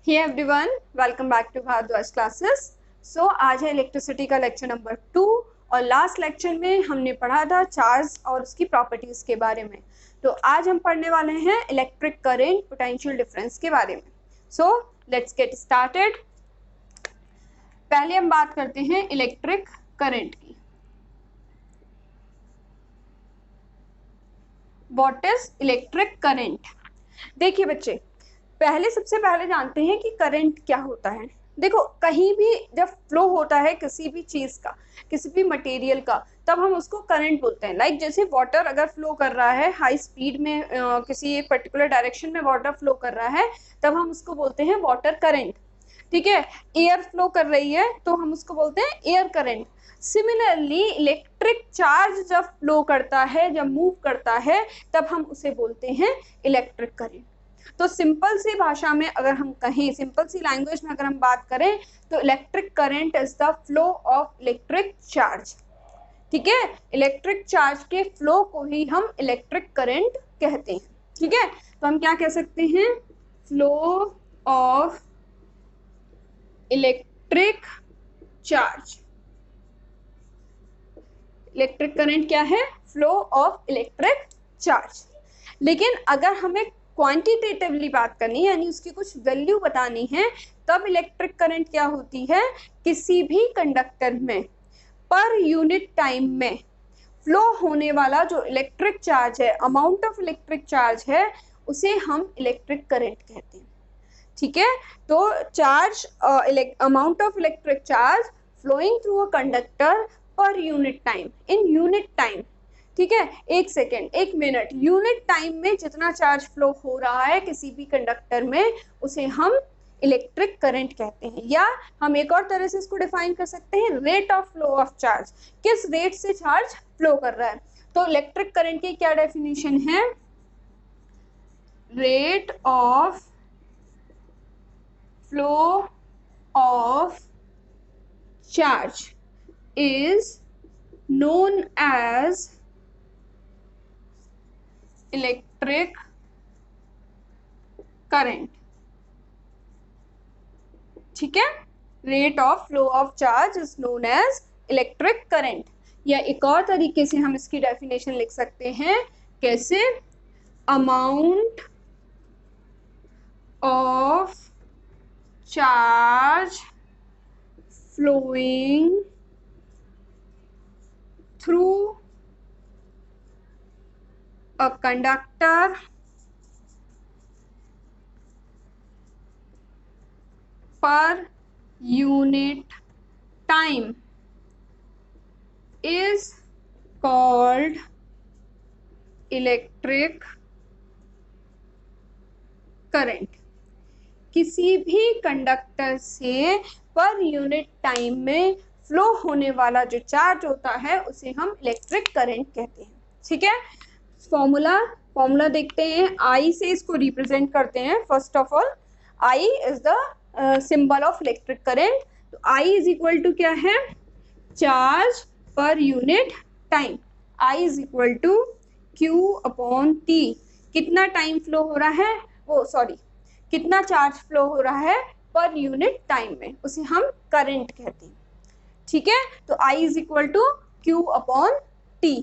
Hey everyone, welcome back to Bhardwaj classes. So आज है electricity का लेक्चर नंबर 2 और लास्ट लेक्चर में हमने पढ़ा था चार्ज और उसकी प्रॉपर्टीज के बारे में। तो आज हम पढ़ने वाले हैं इलेक्ट्रिक करंट पोटेंशियल डिफरेंस के बारे में। So let's get started. पहले हम बात करते हैं इलेक्ट्रिक करंट की। What is electric current? देखिए बच्चे, सबसे पहले जानते हैं कि करंट क्या होता है। देखो, कहीं भी जब फ्लो होता है किसी भी चीज का, किसी भी मटेरियल का, तब हम उसको करंट बोलते हैं। लाइक जैसे वाटर अगर फ्लो कर रहा है हाई स्पीड में, किसी एक पर्टिकुलर डायरेक्शन में वाटर फ्लो कर रहा है, तब हम उसको बोलते हैं वाटर करंट। ठीक है, एयर फ्लो कर रही है तो हम उसको बोलते हैं air current. Similarly electric charge जब फ्लो करता है, जब मूव करता है, तब हम उसे बोलते हैं इलेक्ट्रिक करंट। तो सिंपल सी भाषा में अगर हम कहें, सिंपल सी लैंग्वेज में अगर हम बात करें, तो electric current is the flow of electric charge. ठीक है, इलेक्ट्रिक चार्ज के फ्लो को ही हम इलेक्ट्रिक करंट कहते हैं। ठीक है, तो हम क्या कह सकते हैं? Flow of electric charge. Electric current क्या है? Flow of electric charge. लेकिन अगर हमें क्वांटिटेटिवली बात करनी है, यानी उसकी कुछ वैल्यू बतानी है, तब इलेक्ट्रिक करंट क्या होती है? किसी भी कंडक्टर में पर यूनिट टाइम में फ्लो होने वाला जो इलेक्ट्रिक चार्ज है, अमाउंट ऑफ इलेक्ट्रिक चार्ज है, उसे हम इलेक्ट्रिक करंट कहते हैं। ठीक है, तो charge, amount of electric charge flowing through a conductor per unit time, in unit time. ठीक है, एक सेकेंड, एक मिनट, यूनिट टाइम में जितना चार्ज फ्लो हो रहा है किसी भी कंडक्टर में, उसे हम इलेक्ट्रिक करंट कहते हैं। या हम एक और तरह से इसको डिफाइन कर सकते हैं, rate of flow of charge, किस रेट से चार्ज फ्लो कर रहा है। तो इलेक्ट्रिक करंट की क्या डेफिनेशन है? Rate of flow of charge is known as electric current। ठीक है, rate of flow of charge is known as electric current. या एक और तरीके से हम इसकी डेफिनेशन लिख सकते हैं, कैसे? Amount of charge flowing through a conductor per unit time is called electric current। किसी भी कंडक्टर से पर यूनिट टाइम में फ्लो होने वाला जो चार्ज होता है उसे हम इलेक्ट्रिक करंट कहते हैं। ठीक है, फॉर्मूला देखते हैं। आई से इसको रिप्रेजेंट करते हैं। First of all, I is the symbol of electric current. तो आई इज इक्वल टू क्या है? Charge per unit time. I is equal to Q upon T. कितना टाइम फ्लो हो रहा है, कितना चार्ज फ्लो हो रहा है पर यूनिट टाइम में, उसे हम करंट कहते हैं। ठीक है, तो I is equal to Q upon T.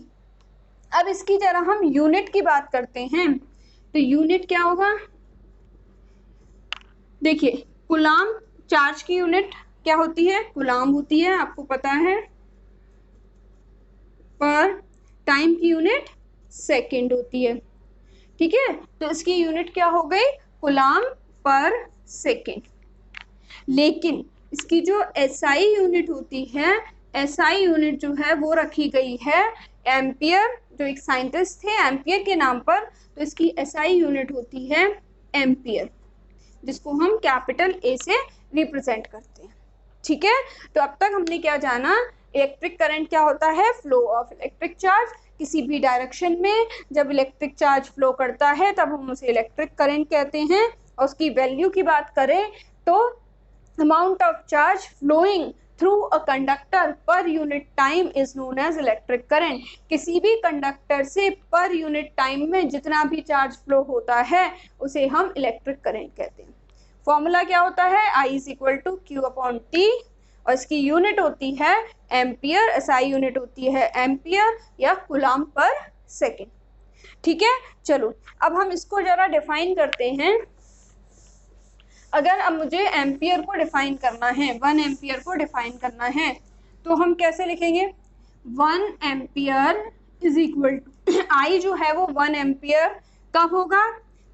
अब इसकी जरा हम यूनिट की बात करते हैं, तो यूनिट क्या होगा? देखिए, कूलाम चार्ज की यूनिट क्या होती है? कूलाम होती है, आपको पता है। पर टाइम की यूनिट सेकेंड होती है। ठीक है, तो इसकी यूनिट क्या हो गई? कूलाम पर सेकेंड। लेकिन इसकी जो एसआई यूनिट होती है, एसआई यूनिट जो है वो रखी गई है एम्पियर। जो एक साइंटिस्ट थे एम्पियर के नाम पर, तो इसकी एसआई यूनिट होती है एम्पियर, जिसको हम कैपिटल ए से रिप्रेजेंट करते हैं। ठीक है, तो अब तक हमने क्या जाना? इलेक्ट्रिक करंट क्या होता है? Flow of electric charge. किसी भी डायरेक्शन में जब इलेक्ट्रिक चार्ज फ्लो करता है तब हम उसे इलेक्ट्रिक करंट कहते हैं। और उसकी वैल्यू की बात करें तो amount of charge flowing through a conductor per unit time is known as electric current। किसी भी कंडक्टर से पर यूनिट टाइम में जितना भी चार्ज फ्लो होता है उसे हम इलेक्ट्रिक करंट कहते हैं। फॉर्मूला क्या होता है, I is equal to Q upon T, और इसकी यूनिट होती है एम्पियर, एसआई यूनिट होती है एम्पियर या कूलम पर सेकेंड। ठीक है, चलो अब हम इसको जरा डिफाइन करते हैं। अगर अब मुझे एम्पियर को डिफाइन करना है, 1 एम्पियर को डिफाइन करना है, तो हम कैसे लिखेंगे, 1 एम्पियर इज इक्वल टू आई जो है वो 1 एम्पियर कब होगा,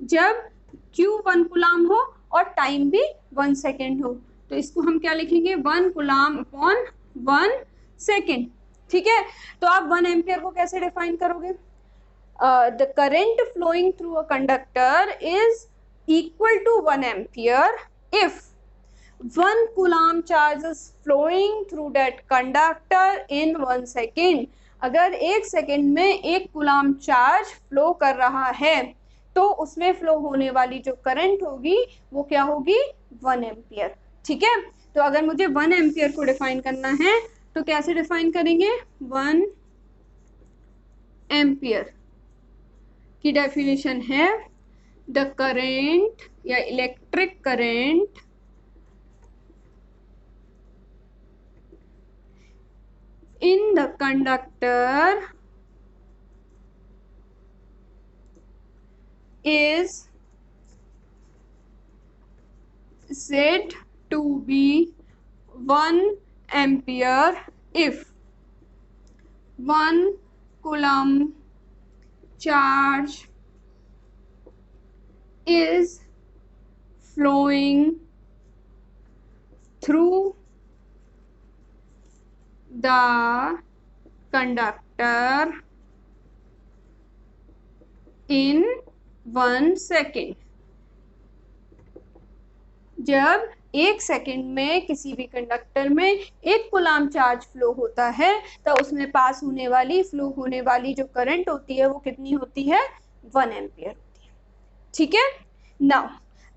जब Q 1 कूलम हो और टाइम भी 1 सेकेंड हो। तो इसको हम क्या लिखेंगे, 1 कूलम अपॉन 1 सेकेंड। ठीक है, तो आप 1 एम्पियर को कैसे डिफाइन करोगे, the current flowing through a conductor is equal to 1 ampere if 1 coulomb charge is flowing through that conductor in 1 second। अगर 1 सेकेंड में 1 कूलम चार्ज फ्लो कर रहा है तो उसमें फ्लो होने वाली जो करंट होगी वो क्या होगी, 1 एम्पियर। ठीक है, तो अगर मुझे 1 एम्पियर को डिफाइन करना है तो कैसे डिफाइन करेंगे, 1 एम्पियर की डेफिनेशन है the current या electric current in the conductor is said to be 1 ampere if 1 coulomb charge is flowing through the conductor in 1 second। जब 1 सेकेंड में किसी भी कंडक्टर में 1 कूलम चार्ज फ्लो होता है तो उसमें पास होने वाली, फ्लो होने वाली जो करंट होती है वो कितनी होती है, 1 एम्पियर होती है। ठीक है, नाउ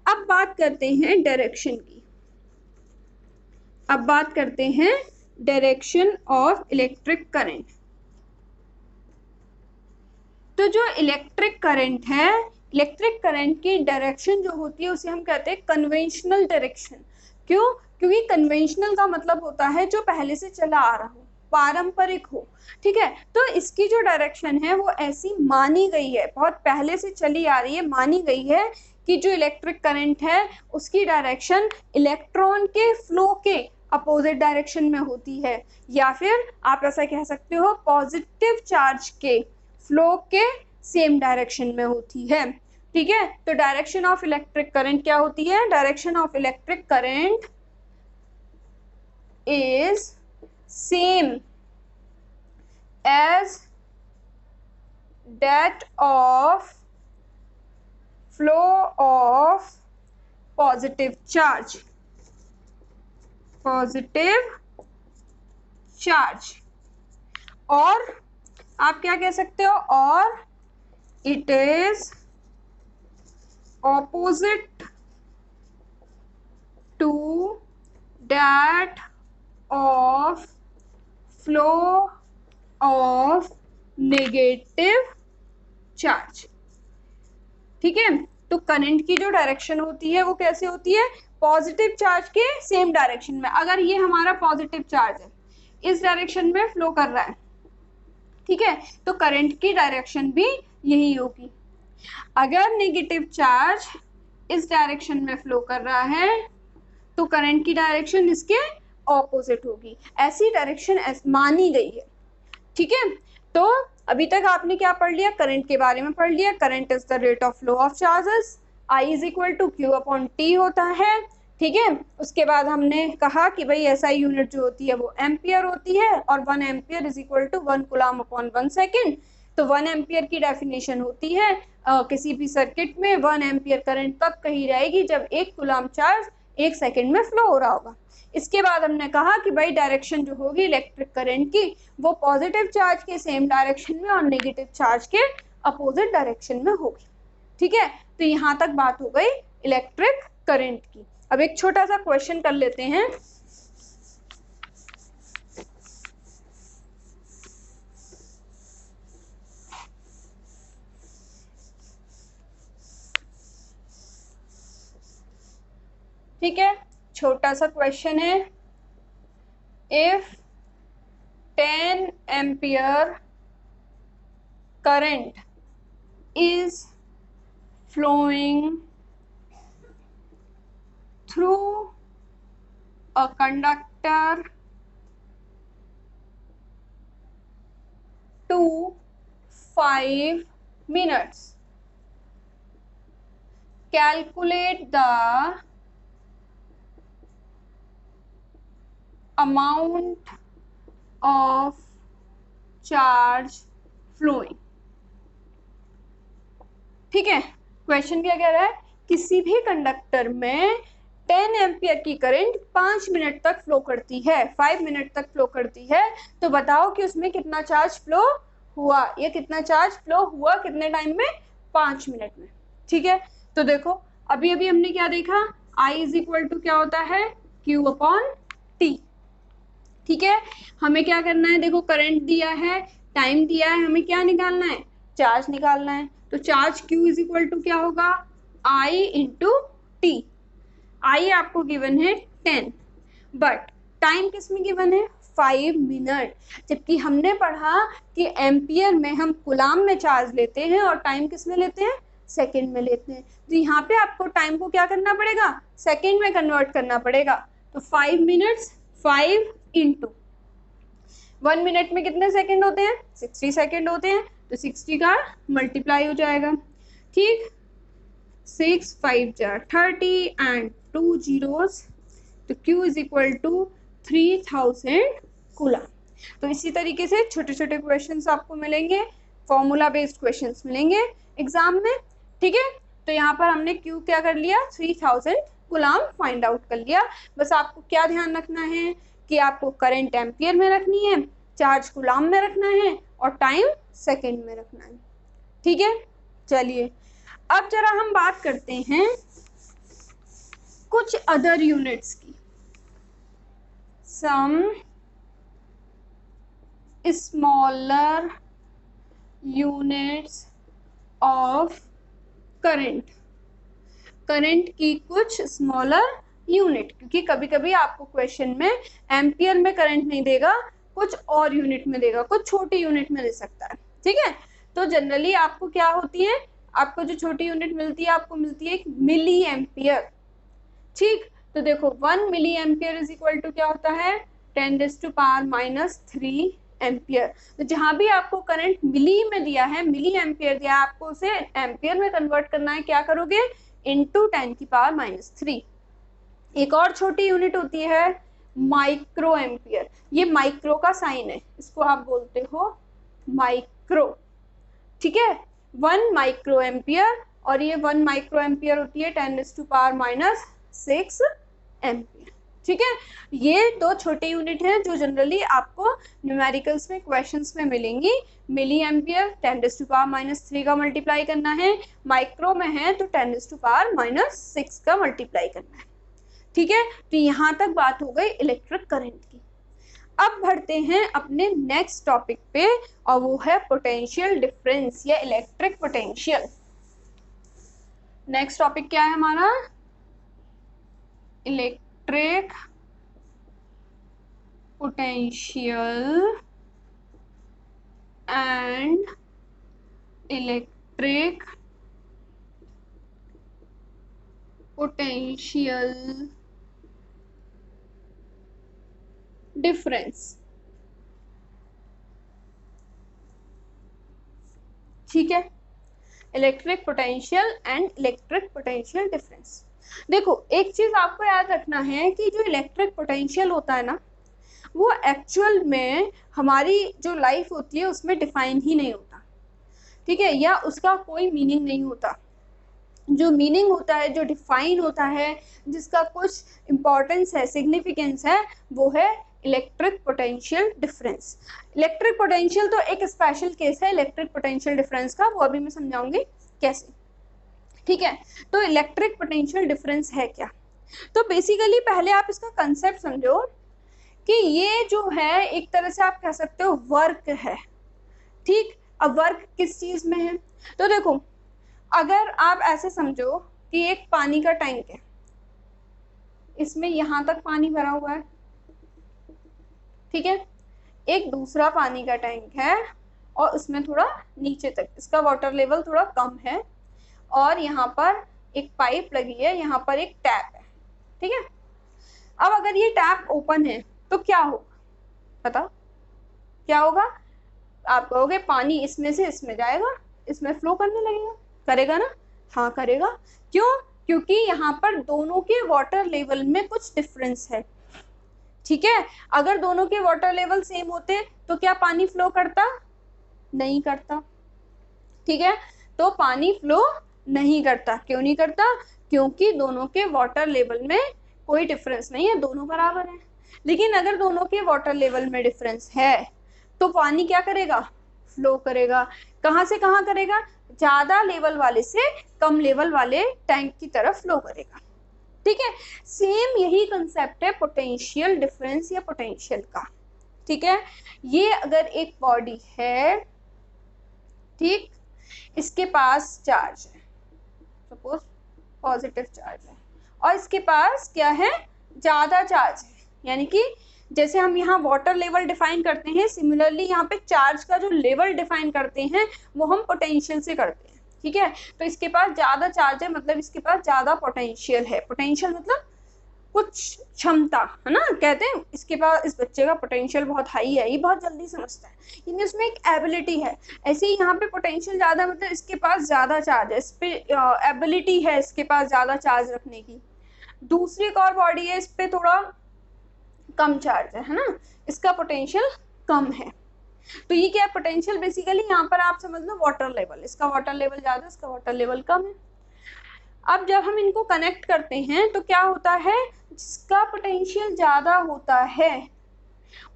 अब बात करते हैं डायरेक्शन की। अब बात करते हैं डायरेक्शन ऑफ इलेक्ट्रिक करंट। तो जो इलेक्ट्रिक करंट है, इलेक्ट्रिक करंट की डायरेक्शन जो होती है उसे हम कहते हैं कन्वेंशनल डायरेक्शन। क्यों, क्योंकि कन्वेंशनल का मतलब होता है जो पहले से चला आ रहा हो, पारंपरिक हो। ठीक है, तो इसकी जो डायरेक्शन है वो ऐसी मानी गई है, बहुत पहले से चली आ रही है, मानी गई है कि जो इलेक्ट्रिक करंट है उसकी डायरेक्शन इलेक्ट्रॉन के फ्लो के अपोजिट डायरेक्शन में होती है, या फिर आप ऐसा कह सकते हो पॉजिटिव चार्ज के फ्लो के सेम डायरेक्शन में होती है। ठीक है, तो डायरेक्शन ऑफ इलेक्ट्रिक करंट क्या होती है, direction of electric current is same as that of flow of positive charge, positive charge, और आप क्या कह सकते हो, और it is opposite to that of flow of negative charge. ठीक है, तो करंट की जो डायरेक्शन होती है वो कैसे होती है, पॉजिटिव चार्ज के सेम डायरेक्शन में। अगर ये हमारा पॉजिटिव चार्ज है, इस डायरेक्शन में फ्लो कर रहा है, ठीक है, तो करंट की डायरेक्शन भी यही होगी। अगर नेगेटिव चार्ज इस डायरेक्शन में फ्लो कर रहा है तो करंट की डायरेक्शन इसके ऑपोजिट होगी। ऐसी डायरेक्शन मानी गई है। ठीक है, तो अभी तक आपने क्या पढ़ लिया, करंट के बारे में पढ़ लिया। Current is the rate of flow of charges, I is equal to Q upon T होता है। ठीक है, उसके बाद हमने कहा कि भाई एसआई यूनिट जो होती है वो एम्पियर होती है, और 1 ampere is equal to 1 coulomb upon 1 second. तो 1 एम्पियर की डेफिनेशन होती है किसी भी सर्किट में 1 एम्पियर करंट तब कही जाएगी जब 1 कूलम चार्ज 1 सेकेंड में फ्लो हो रहा होगा। इसके बाद हमने कहा कि भाई डायरेक्शन जो होगी इलेक्ट्रिक करंट की वो पॉजिटिव चार्ज के सेम डायरेक्शन में और नेगेटिव चार्ज के अपोजिट डायरेक्शन में होगी। ठीक है, तो यहाँ तक बात हो गई इलेक्ट्रिक करंट की। अब एक छोटा सा क्वेश्चन कर लेते हैं। ठीक है, छोटा सा क्वेश्चन है, if 10 ampere current is flowing through a conductor to 5 minutes. Calculate the amount of charge flowing. ठीक है, क्वेश्चन क्या कह रहा है, किसी भी कंडक्टर में 10 एम्पियर की करंट 5 मिनट तक फ्लो करती है, 5 मिनट तक फ्लो करती है, तो बताओ कि उसमें कितना चार्ज फ्लो हुआ, या कितना चार्ज फ्लो हुआ कितने टाइम में, 5 मिनट में। ठीक है, तो देखो अभी अभी हमने क्या देखा, I इज इक्वल टू क्या होता है, Q अपॉन T। ठीक है, हमें क्या करना है, देखो करंट दिया है, टाइम दिया है, हमें क्या निकालना है, चार्ज निकालना है। तो charge Q is equal to क्या होगा, I इंटू T। I आपको गिवन है 10, बट टाइम किस में गिवन है, 5 मिनट, जबकि हमने पढ़ा कि एम्पियर में हम कूलाम में चार्ज लेते हैं और टाइम किस में लेते हैं, सेकेंड में लेते हैं। तो यहाँ पे आपको टाइम को क्या करना पड़ेगा, सेकेंड में कन्वर्ट करना पड़ेगा। तो 5 मिनट्स 5 इंटू 1 मिनट में कितने सेकेंड होते हैं, 60 सेकेंड होते हैं, तो 60 का मल्टीप्लाई हो जाएगा। ठीक, 6 5 जार 30 एंड 2 जीरोस, तो Q is equal to 3000 coulomb. तो इसी तरीके से छोटे छोटे क्वेश्चंस आपको मिलेंगे, फॉर्मूला बेस्ड क्वेश्चंस मिलेंगे एग्जाम में। ठीक है, तो यहाँ पर हमने Q क्या कर लिया, 3000 कूलम फाइंड आउट कर लिया। बस आपको क्या ध्यान रखना है कि आपको करंट एम्पियर में रखनी है, चार्ज कूलम में रखना है और टाइम सेकेंड में रखना है। ठीक है, चलिए अब जरा हम बात करते हैं कुछ अदर यूनिट्स की। Some smaller units of current, current की कुछ स्मॉलर यूनिट, क्योंकि कभी कभी आपको क्वेश्चन में एम्पियर में करंट नहीं देगा, कुछ और यूनिट में देगा, कुछ छोटी यूनिट में दे सकता है। ठीक है, तो जनरली आपको क्या होती है, आपको जो छोटी यूनिट मिलती है आपको मिलती है मिली एम्पियर। ठीक, तो देखो 1 milli ampere is equal to क्या होता है, 10⁻³ एम्पियर। तो जहां भी आपको करंट मिली में दिया है, मिली एम्पियर दिया है, आपको उसे एम्पियर में कन्वर्ट करना है, क्या करोगे, इंटू 10⁻³ एक और छोटी यूनिट होती है माइक्रो एम्पियर, ये माइक्रो का साइन है, इसको आप बोलते हो माइक्रो। ठीक है, 1 माइक्रो एम्पियर, और ये 1 माइक्रो एम्पियर होती है 10⁻⁶ एम्पियर। ठीक है, ये दो छोटे यूनिट हैं जो जनरली आपको न्यूमेरिकल्स में क्वेश्चंस में मिलेंगी। मिली एम्पियर 10⁻³ का मल्टीप्लाई करना है, माइक्रो में है तो 10⁻⁶ का मल्टीप्लाई करना है। ठीक है, तो यहाँ तक बात हो गई इलेक्ट्रिक करंट की। अब बढ़ते हैं अपने नेक्स्ट टॉपिक पे, और वो है पोटेंशियल डिफरेंस या इलेक्ट्रिक पोटेंशियल। नेक्स्ट टॉपिक क्या है हमारा, electric potential and electric potential difference. ठीक है, electric potential and electric potential difference. देखो एक चीज आपको याद रखना है कि जो इलेक्ट्रिक पोटेंशियल होता है ना, वो एक्चुअल में हमारी जो लाइफ होती है उसमें डिफाइन ही नहीं होता। ठीक है, या उसका कोई मीनिंग नहीं होता। जो मीनिंग होता है, जो डिफाइन होता है, जिसका कुछ इम्पोर्टेंस है, सिग्निफिकेंस है, वो है electric potential difference. Electric potential तो एक स्पेशल केस है इलेक्ट्रिक पोटेंशियल डिफरेंस का, वो अभी मैं समझाऊंगी कैसे। ठीक है, तो इलेक्ट्रिक पोटेंशियल डिफरेंस है क्या, तो बेसिकली पहले आप इसका कंसेप्ट समझो कि ये जो है एक तरह से आप कह सकते हो वर्क है। ठीक, अब वर्क किस चीज में है, तो देखो अगर आप ऐसे समझो कि एक पानी का टैंक है, इसमें यहाँ तक पानी भरा हुआ है, ठीक है। एक दूसरा पानी का टैंक है और उसमें थोड़ा नीचे तक, इसका वाटर लेवल थोड़ा कम है, और यहाँ पर एक पाइप लगी है, यहाँ पर एक टैप है, ठीक है। अब अगर ये टैप ओपन है तो क्या होगा, बताओ क्या होगा? आप कहोगे पानी इसमें से इसमें जाएगा, इसमें फ्लो करने लगेगा, करेगा ना? हाँ करेगा। क्यों? क्योंकि यहाँ पर दोनों के वाटर लेवल में कुछ डिफरेंस है, ठीक है। अगर दोनों के वाटर लेवल सेम होते तो क्या पानी फ्लो करता? नहीं करता, ठीक है। तो पानी फ्लो नहीं करता। क्यों नहीं करता? क्योंकि दोनों के वाटर लेवल में कोई डिफरेंस नहीं है, दोनों बराबर हैं। लेकिन अगर दोनों के वाटर लेवल में डिफरेंस है तो पानी क्या करेगा? फ्लो करेगा। कहाँ से कहाँ करेगा? ज्यादा लेवल वाले से कम लेवल वाले टैंक की तरफ फ्लो करेगा, ठीक है। सेम यही कंसेप्ट है पोटेंशियल डिफरेंस या पोटेंशियल का, ठीक है। ये अगर एक बॉडी है, ठीक, इसके पास चार्ज है, सपोज पॉजिटिव चार्ज है, और इसके पास क्या है? ज्यादा चार्ज है। यानी कि जैसे हम यहाँ वाटर लेवल डिफाइन करते हैं, सिमिलरली यहाँ पे चार्ज का जो लेवल डिफाइन करते हैं वो हम पोटेंशियल से करते हैं, ठीक है। तो इसके पास ज्यादा चार्ज है, मतलब इसके पास ज्यादा पोटेंशियल है। पोटेंशियल मतलब कुछ क्षमता, है ना। कहते हैं इसके पास, इस बच्चे का पोटेंशियल बहुत हाई है, ये बहुत जल्दी समझता है, यानी उसमें एक एबिलिटी है। ऐसे ही यहाँ पे पोटेंशियल ज्यादा मतलब इसके पास ज्यादा चार्ज है, इस पे एबिलिटी है इसके पास ज्यादा चार्ज रखने की। दूसरी एक और बॉडी है, इस पे थोड़ा कम चार्ज है ना, इसका पोटेंशियल कम है। तो ये क्या है? पोटेंशियल बेसिकली यहाँ पर आप समझ लो वाटर लेवल, इसका वाटर लेवल ज्यादा है, इसका वाटर लेवल कम है। अब जब हम इनको कनेक्ट करते हैं तो क्या होता है? जिसका पोटेंशियल ज्यादा होता है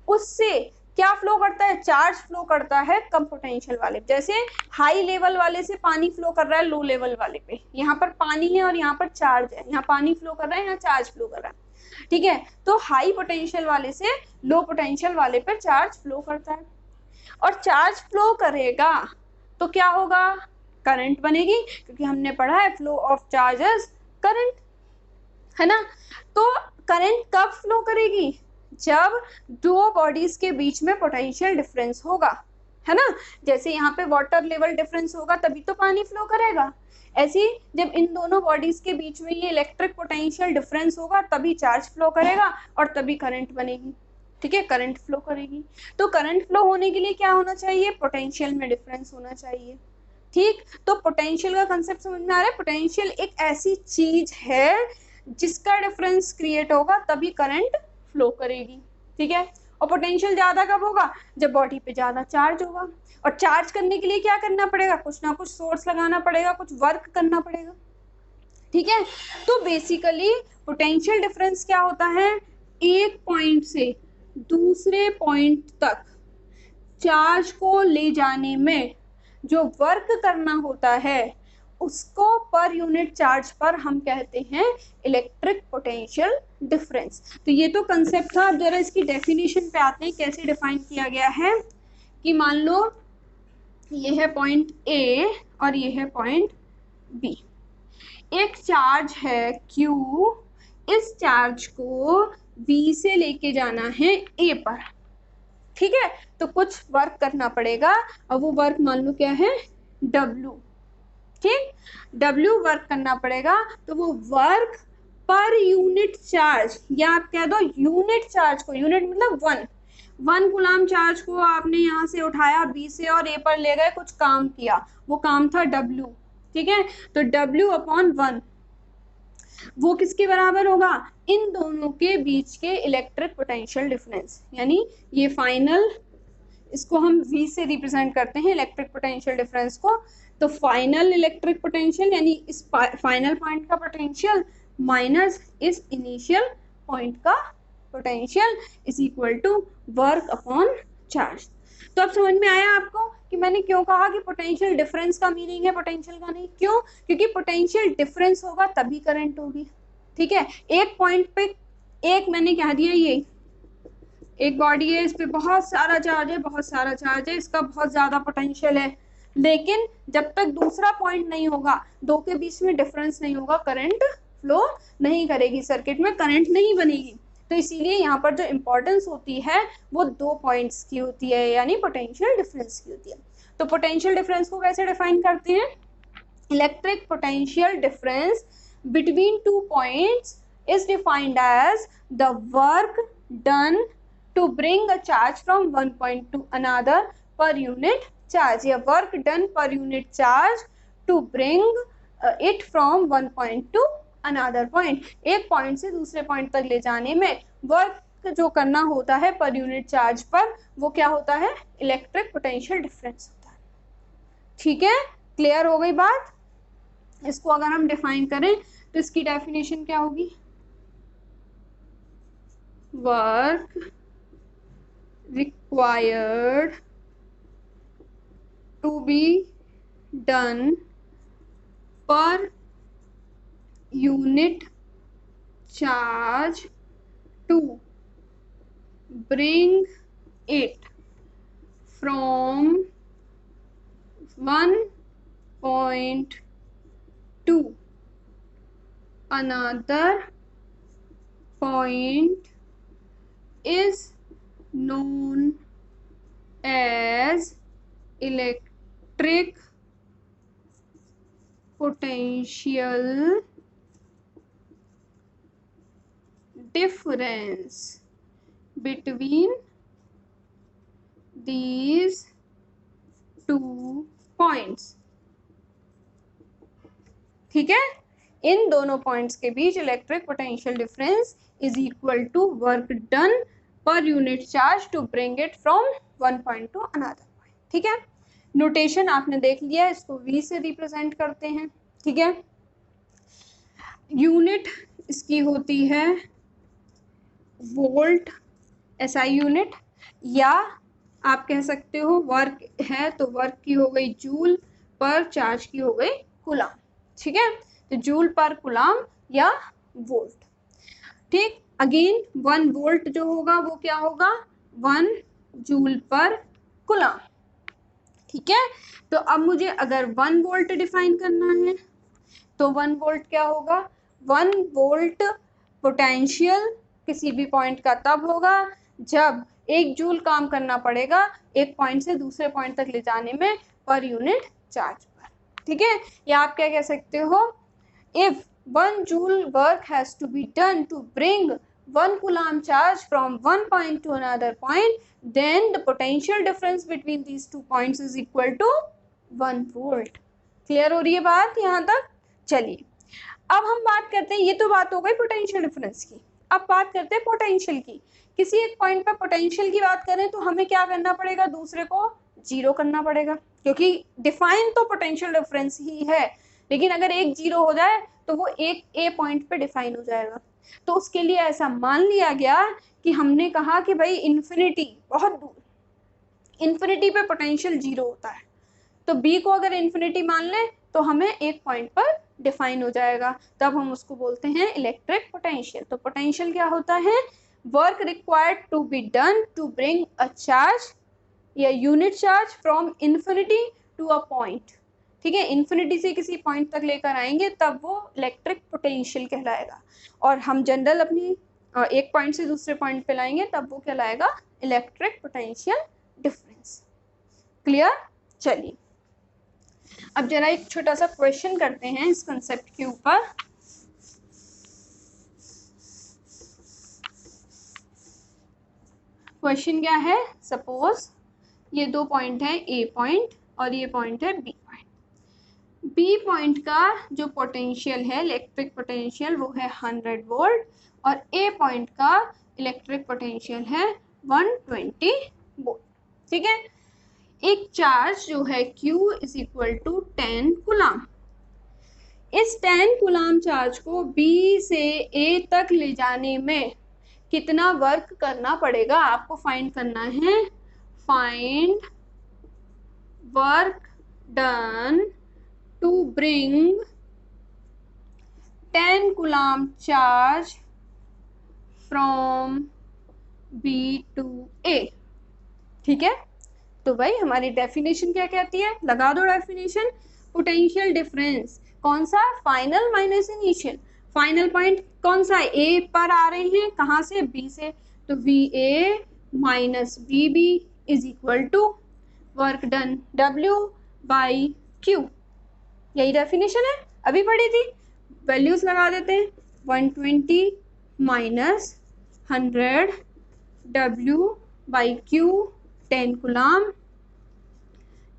उससे क्या फ्लो करता है? चार्ज फ्लो करता है कम पोटेंशियल वाले। जैसे हाई लेवल वाले से पानी फ्लो कर रहा है लो लेवल वाले पे, यहाँ पर पानी है और यहाँ पर चार्ज है, यहाँ पानी फ्लो कर रहा है, यहाँ चार्ज फ्लो कर रहा है, ठीक है। तो हाई पोटेंशियल वाले से लो पोटेंशियल वाले पर चार्ज फ्लो करता है, और चार्ज फ्लो करेगा तो क्या होगा? करंट बनेगी, क्योंकि हमने पढ़ा है फ्लो ऑफ चार्जेस करंट, है ना। तो करंट कब फ्लो करेगी? जब दो बॉडीज के बीच में पोटेंशियल डिफरेंस होगा, है ना। जैसे यहाँ पे वाटर लेवल डिफरेंस होगा तभी तो पानी फ्लो करेगा। ऐसे ही जब इन दोनों बॉडीज के बीच में ये इलेक्ट्रिक पोटेंशियल डिफरेंस होगा तभी चार्ज फ्लो करेगा और तभी करंट बनेगी, ठीक है, करंट फ्लो करेगी। तो करंट फ्लो होने के लिए क्या होना चाहिए? पोटेंशियल में डिफरेंस होना चाहिए, ठीक। तो पोटेंशियल का कंसेप्ट समझ में आ रहा है? पोटेंशियल एक ऐसी चीज है जिसका डिफरेंस क्रिएट होगा तभी करंट फ्लो करेगी, ठीक है। और पोटेंशियल ज्यादा कब होगा? जब बॉडी पे ज्यादा चार्ज होगा, और चार्ज करने के लिए क्या करना पड़ेगा? कुछ ना कुछ सोर्स लगाना पड़ेगा, कुछ वर्क करना पड़ेगा, ठीक है। तो बेसिकली पोटेंशियल डिफरेंस क्या होता है? एक पॉइंट से दूसरे पॉइंट तक चार्ज को ले जाने में जो वर्क करना होता है उसको पर यूनिट चार्ज पर हम कहते हैं इलेक्ट्रिक पोटेंशियल डिफरेंस। तो ये तो कंसेप्ट था। अब जरा इसकी डेफिनेशन पे आते हैं, कैसे डिफाइन किया गया है। कि मान लो ये है पॉइंट ए और ये है पॉइंट बी, एक चार्ज है Q, इस चार्ज को B से लेके जाना है A पर, ठीक है। तो कुछ वर्क करना पड़ेगा और वो वर्क मान लो क्या है? W, ठीक। W वर्क करना पड़ेगा, तो वो वर्क पर यूनिट चार्ज, या आप कह दो यूनिट चार्ज को, यूनिट मतलब 1 गुलाम चार्ज को आपने यहाँ से उठाया B से और A पर ले गए, कुछ काम किया, वो काम था W, ठीक है। तो W/1 वो किसके बराबर होगा? इन दोनों के बीच के इलेक्ट्रिक पोटेंशियल डिफरेंस, यानी ये फाइनल, इसको हम V से रिप्रेजेंट करते हैं इलेक्ट्रिक पोटेंशियल डिफरेंस को। तो फाइनल इलेक्ट्रिक पोटेंशियल यानी इस फाइनल पॉइंट का पोटेंशियल माइनस इस इनिशियल पॉइंट का potential is equal to work upon charge. तो अब समझ में आया आपको कि मैंने क्यों कहा कि पोटेंशियल डिफरेंस का मीनिंग है पोटेंशियल का नहीं? क्यों? क्योंकि पोटेंशियल डिफरेंस होगा तभी करंट होगी, ठीक है। एक पॉइंट पे एक मैंने कह दिया, ये एक बॉडी है, इस पे बहुत सारा चार्ज है, बहुत सारा चार्ज है, इसका बहुत ज्यादा पोटेंशियल है, लेकिन जब तक दूसरा पॉइंट नहीं होगा, दो के बीच में डिफरेंस नहीं होगा, करंट फ्लो नहीं करेगी, सर्किट में करंट नहीं बनेगी। तो इसीलिए यहाँ पर जो इम्पोर्टेंस होती है वो 2 पॉइंट्स की होती है, यानी पोटेंशियल डिफरेंस की होती है। तो पोटेंशियल डिफरेंस को कैसे डिफाइन करते हैं? Electric potential difference between 2 points is defined as the work done to bring a charge from one point to another per unit charge, या work done per unit charge to bring it from one point to another point। एक point से दूसरे point तक ले जाने में work जो करना होता है पर यूनिट चार्ज पर, वो क्या होता है? इलेक्ट्रिक पोटेंशियल डिफरेंस होता है। ठीक है, क्लियर हो गई बात? इसको अगर हम डिफाइन करें तो इसकी डेफिनेशन क्या होगी? Work required to be done per unit charge to bring it from one point to another point is known as electric potential difference between these 2 points। ठीक है, इन दोनों पॉइंट्स के बीच electric potential difference is equal to work done पर unit charge to bring it from one point to another point. ठीक है, notation आपने देख लिया, इसको V से रिप्रेजेंट करते हैं। ठीक है, यूनिट इसकी होती है वोल्ट SI यूनिट, या आप कह सकते हो वर्क है तो वर्क की हो गई जूल, पर चार्ज की हो गई कूलम। ठीक है, तो जूल पर कूलम या वोल्ट। ठीक, अगेन 1 वोल्ट जो होगा वो क्या होगा? 1 जूल पर कूलम। ठीक है, तो अब मुझे अगर 1 वोल्ट डिफाइन करना है तो 1 वोल्ट क्या होगा? 1 वोल्ट पोटेंशियल किसी भी पॉइंट का तब होगा जब 1 जूल काम करना पड़ेगा एक पॉइंट से दूसरे पॉइंट तक ले जाने में पर यूनिट चार्ज पर। ठीक है, या आप क्या कह सकते हो? If 1 joule work has to be done to bring 1 coulomb charge from one point to another point, then the potential difference between these 2 points is equal to 1 volt। Clear हो रही है बात यहाँ तक? चलिए अब हम बात करते हैं, ये तो बात हो गई पोटेंशियल डिफरेंस की। अब बात करते हैं पोटेंशियल की। किसी एक पॉइंट पर पोटेंशियल की बात करें तो हमें क्या करना पड़ेगा? दूसरे को जीरो करना पड़ेगा, क्योंकि डिफाइन तो पोटेंशियल डिफरेंस ही है, लेकिन अगर एक जीरो हो जाए तो वो एक ए पॉइंट पे डिफाइन हो जाएगा। तो उसके लिए ऐसा मान लिया गया कि हमने कहा कि भाई इन्फिनिटी, बहुत दूर इन्फिनिटी पे पोटेंशियल जीरो होता है, तो बी को अगर इन्फिनिटी मान ले तो हमें एक पॉइंट पर डिफाइन हो जाएगा, तब हम उसको बोलते हैं इलेक्ट्रिक पोटेंशियल। तो पोटेंशियल क्या होता है? Work required to be done to bring a charge या unit charge from infinity to a point. ठीक है, इन्फिनिटी से किसी पॉइंट तक लेकर आएंगे तब वो इलेक्ट्रिक पोटेंशियल कहलाएगा, और हम जनरल अपनी एक पॉइंट से दूसरे पॉइंट पे लाएंगे तब वो कहलाएगा इलेक्ट्रिक पोटेंशियल डिफरेंस। क्लियर? चलिए अब जरा एक छोटा सा क्वेश्चन करते हैं इस कंसेप्ट के ऊपर। क्वेश्चन क्या है? सपोज ये 2 पॉइंट है, ए पॉइंट और ये पॉइंट है बी पॉइंट। बी पॉइंट का जो पोटेंशियल है इलेक्ट्रिक पोटेंशियल वो है 100 वोल्ट, और ए पॉइंट का इलेक्ट्रिक पोटेंशियल है 120 वोल्ट। ठीक है, एक चार्ज जो है Q is equal to 10 coulomb. इस 10 कूलम चार्ज को B से A तक ले जाने में कितना वर्क करना पड़ेगा आपको फाइंड करना है। Find work done to bring 10 coulomb charge from B to A। ठीक है, तो भाई हमारी डेफिनेशन क्या कहती है? लगा दो डेफिनेशन। पोटेंशियल डिफरेंस कौन सा? Final minus initial. Final point कौन सा है, ए पर आ रहे हैं, कहाँ से, बी से, तो V A minus V B is equal to work done W by Q। यही डेफिनेशन है, अभी पढ़ी थी। वैल्यूज लगा देते हैं, 120 minus 100 W by Q 10 coulomb,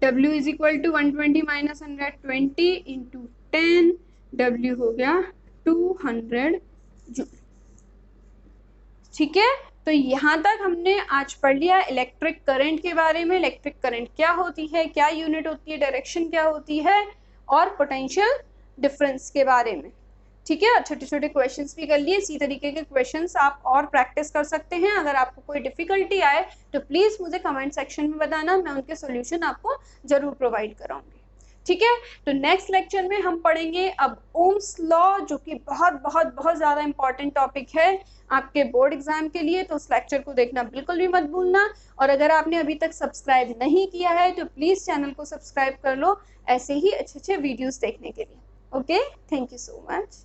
W is equal to 120 minus 120 into 10, W हो गया 200 जूल। ठीक है, तो यहाँ तक हमने आज पढ़ लिया इलेक्ट्रिक करंट के बारे में। इलेक्ट्रिक करंट क्या होती है, क्या यूनिट होती है, डायरेक्शन क्या होती है, और पोटेंशियल डिफरेंस के बारे में। ठीक है, छोटे छोटे क्वेश्चंस भी कर लिए। इसी तरीके के क्वेश्चंस आप और प्रैक्टिस कर सकते हैं। अगर आपको कोई डिफिकल्टी आए तो प्लीज मुझे कमेंट सेक्शन में बताना, मैं उनके सॉल्यूशन आपको जरूर प्रोवाइड कराऊंगी। ठीक है, तो नेक्स्ट लेक्चर में हम पढ़ेंगे अब ओम्स लॉ, जो कि बहुत बहुत बहुत ज़्यादा इंपॉर्टेंट टॉपिक है आपके बोर्ड एग्जाम के लिए। तो उस लेक्चर को देखना बिल्कुल भी मत भूलना। और अगर आपने अभी तक सब्सक्राइब नहीं किया है तो प्लीज़ चैनल को सब्सक्राइब कर लो, ऐसे ही अच्छे अच्छे वीडियोस देखने के लिए। Okay, thank you so much.